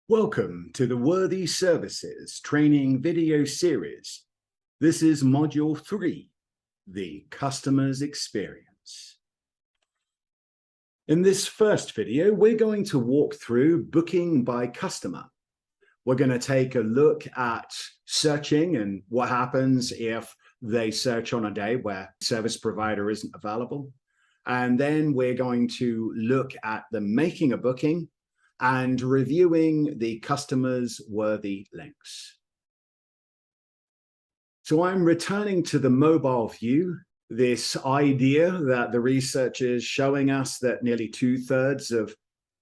Welcome to the Whurthy Services training video series. This is Module 3, the Customer's Experience. In this first video, we're going to walk through booking by customer. We're going to take a look at searching and what happens if they search on a day where service provider isn't available. And then we're going to look at the making a booking and reviewing the customer's Whurthy links. So I'm returning to the mobile view, this idea that the research is showing us that nearly 2/3 of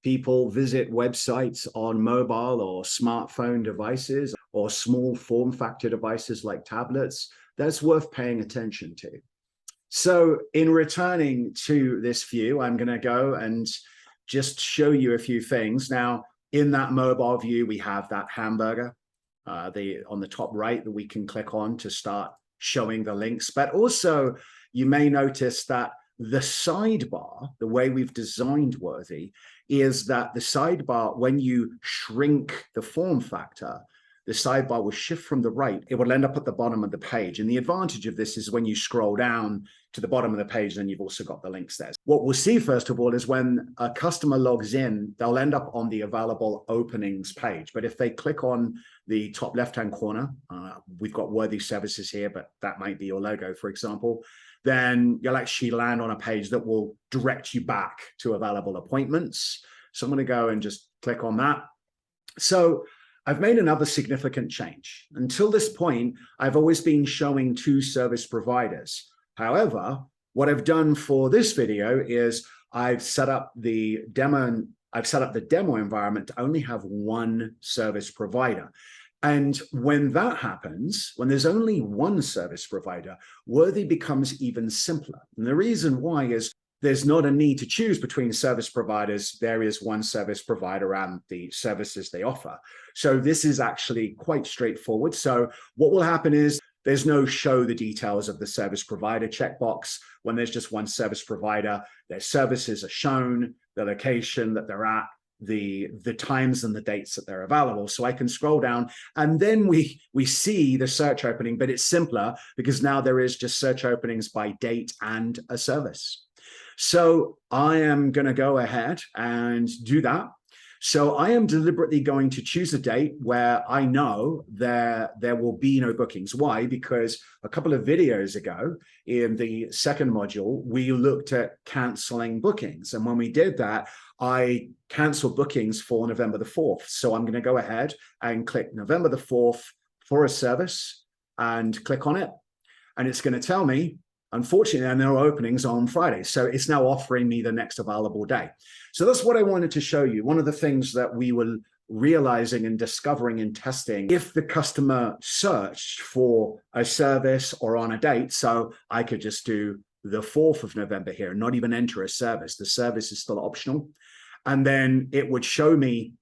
people visit websites on mobile or smartphone devices or small form factor devices like tablets. That's worth paying attention to. So in returning to this view, I'm going to go and just show you a few things. Now, in that mobile view, we have that hamburger on the top right that we can click on to start showing the links. But also, you may notice that the sidebar, the way we've designed Whurthy, is that the sidebar, when you shrink the form factor, the sidebar will shift from the right. It will end up at the bottom of the page. And the advantage of this is when you scroll down to the bottom of the page, then you've also got the links there. What we'll see, first of all, is when a customer logs in, they'll end up on the available openings page. But if they click on the top left-hand corner, we've got Whurthy Services here, but that might be your logo, for example, then you'll actually land on a page that will direct you back to available appointments. So I'm going to go and just click on that. So I've made another significant change. Until this point, I've always been showing 2 service providers. However, what I've done for this video is I've set up the demo environment to only have 1 service provider. And when that happens, when there's only 1 service provider, Whurthy becomes even simpler. And the reason why is there's not a need to choose between service providers. There is 1 service provider and the services they offer. So this is actually quite straightforward. So what will happen is there's no show the details of the service provider checkbox. When there's just 1 service provider, their services are shown, the location that they're at, the times and the dates that they're available. So I can scroll down and then we see the search opening, but it's simpler because now there is just search openings by date and a service. So I am going to go ahead and do that. So I am deliberately going to choose a date where I know there will be no bookings. Why? Because a couple of videos ago in the second module, we looked at canceling bookings. And when we did that, I canceled bookings for November the 4th. So I'm going to go ahead and click November the 4th for a service and click on it. And it's going to tell me, unfortunately, there are no openings on Friday. So it's now offering me the next available day. So that's what I wanted to show you. One of the things that we were realizing and discovering and testing, if the customer searched for a service or on a date, so I could just do the 4th of November here and not even enter a service. The service is still optional. And then it would show me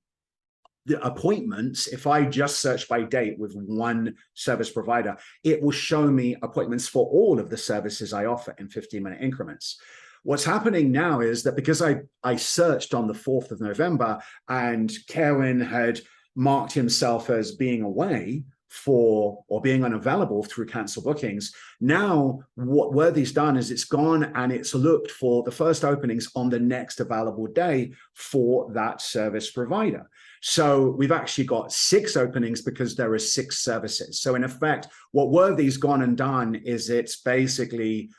the appointments. If I just search by date with 1 service provider, it will show me appointments for all of the services I offer in 15-minute increments. What's happening now is that because I searched on the 4th of November and Kevin had marked himself as being away or being unavailable through cancel bookings, now what Whurthy's done is it's gone and it's looked for the first openings on the next available day for that service provider. So we've actually got 6 openings because there are 6 services. So in effect, what Whurthy's gone and done is it's basically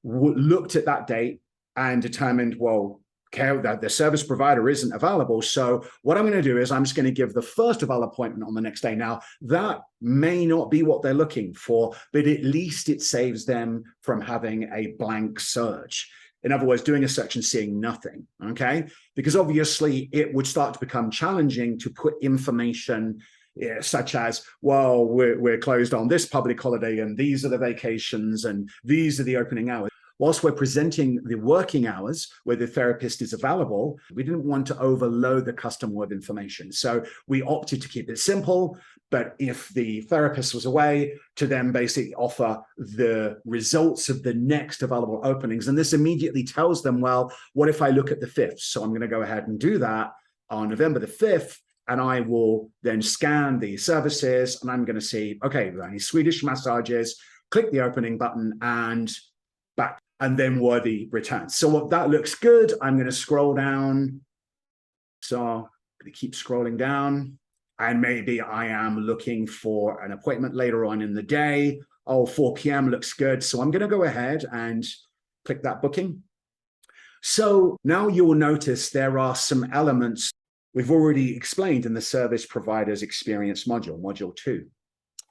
looked at that date and determined, well, that the service provider isn't available. So what I'm going to do is I'm just going to give the first available appointment on the next day. Now, that may not be what they're looking for, but at least it saves them from having a blank search. In other words, doing a search and seeing nothing, okay? Because obviously it would start to become challenging to put information such as, well, we're closed on this public holiday and these are the vacations and these are the opening hours. Whilst we're presenting the working hours where the therapist is available, we didn't want to overload the customer with information. So we opted to keep it simple, but if the therapist was away, to then basically offer the results of the next available openings. And this immediately tells them, well, what if I look at the 5th? So I'm going to go ahead and do that on November the 5th. and I will then scan the services, and I'm going to see, okay, any Swedish massages, click the opening button and back, and then Whurthy returns. So that looks good. I'm going to scroll down. So I'm going to keep scrolling down, and maybe I am looking for an appointment later on in the day. Oh, 4 p.m. looks good. So I'm going to go ahead and click that booking. So now you'll notice there are some elements we've already explained in the service provider's experience module, module 2.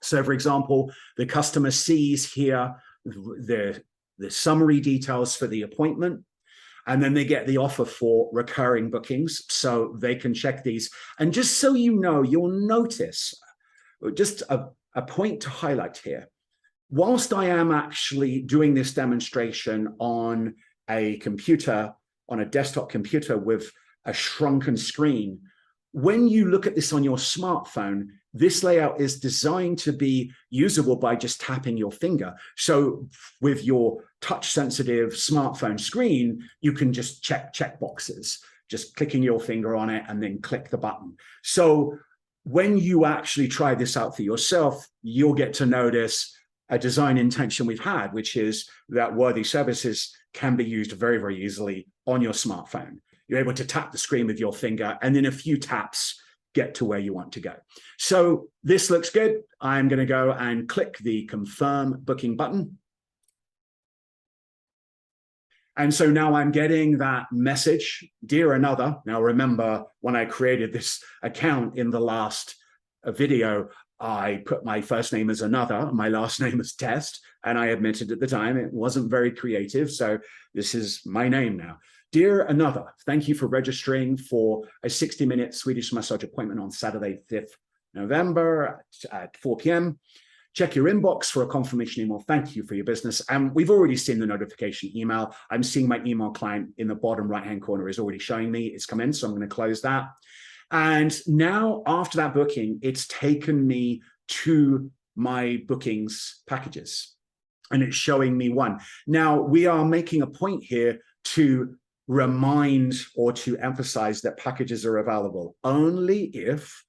So for example, the customer sees here the summary details for the appointment, and then they get the offer for recurring bookings, so they can check these. And just so you know, you'll notice just a point to highlight here. Whilst I am actually doing this demonstration on a computer, on a desktop computer with a shrunken screen, when you look at this on your smartphone, this layout is designed to be usable by just tapping your finger. So with your touch-sensitive smartphone screen, you can just check boxes, just clicking your finger on it and then click the button. So when you actually try this out for yourself, you'll get to notice a design intention we've had, which is that Whurthy services can be used very, very easily on your smartphone. You're able to tap the screen with your finger, and in a few taps, get to where you want to go. So this looks good. I'm going to go and click the confirm booking button. And so now I'm getting that message, dear another. Now remember, when I created this account in the last video, I put my first name as another, my last name as Test, and I admitted at the time it wasn't very creative. So this is my name now. Dear another, thank you for registering for a 60-minute Swedish massage appointment on Saturday, 5th November at 4 p.m. Check your inbox for a confirmation email. Thank you for your business. And we've already seen the notification email. I'm seeing my email client in the bottom right-hand corner is already showing me it's come in. So I'm going to close that. And now after that booking, it's taken me to my bookings packages, and it's showing me one. Now we are making a point here to remind or to emphasize that packages are available only if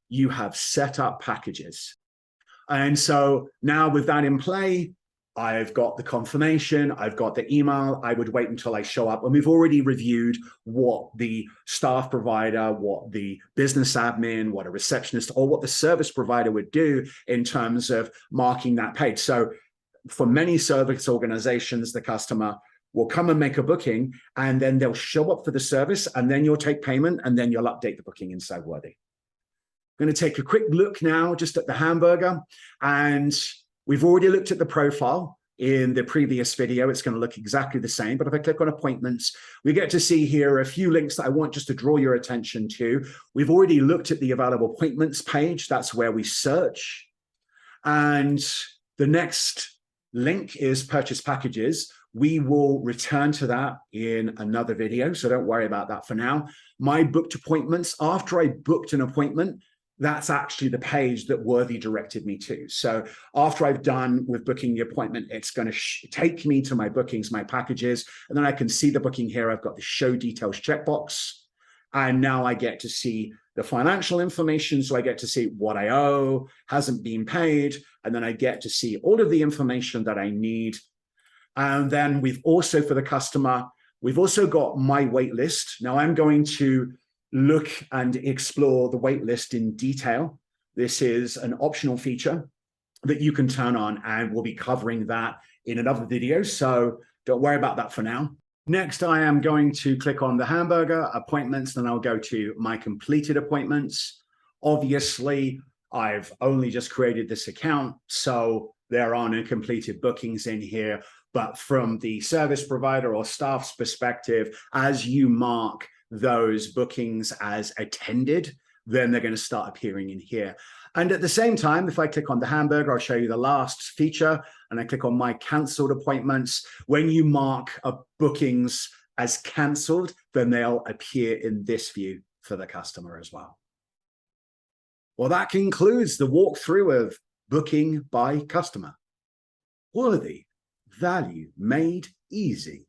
you have set up packages. And so now with that in play, I've got the confirmation, I've got the email, I would wait until I show up. And we've already reviewed what the staff provider, what the business admin, what a receptionist, or what the service provider would do in terms of marking that page. So for many service organizations, the customer will come and make a booking, and then they'll show up for the service, and then you'll take payment, and then you'll update the booking inside Whurthy. I'm going to take a quick look now just at the hamburger, and we've already looked at the profile in the previous video. It's going to look exactly the same, but if I click on appointments, we get to see here a few links that I want just to draw your attention to. We've already looked at the available appointments page. That's where we search. And the next link is purchase packages. We will return to that in another video, so don't worry about that for now. My booked appointments, after I booked an appointment, that's actually the page that Whurthy directed me to. So after I've done with booking the appointment, it's going to take me to my bookings, my packages, and then I can see the booking here. I've got the show details checkbox, and now I get to see the financial information. So I get to see what I owe, hasn't been paid, and then I get to see all of the information that I need. And then we've also, for the customer, we've also got my wait list. Now I'm going to look and explore the wait list in detail. This is an optional feature that you can turn on, and we'll be covering that in another video. So don't worry about that for now. Next, I am going to click on the hamburger appointments, then I'll go to my completed appointments. Obviously, I've only just created this account, so there are no completed bookings in here. But from the service provider or staff's perspective, as you mark those bookings as attended, then they're going to start appearing in here. And at the same time, if I click on the hamburger, I'll show you the last feature, and I click on my cancelled appointments. When you mark bookings as cancelled, then they'll appear in this view for the customer as well. Well, that concludes the walkthrough of booking by customer. Whurthy, value made easy.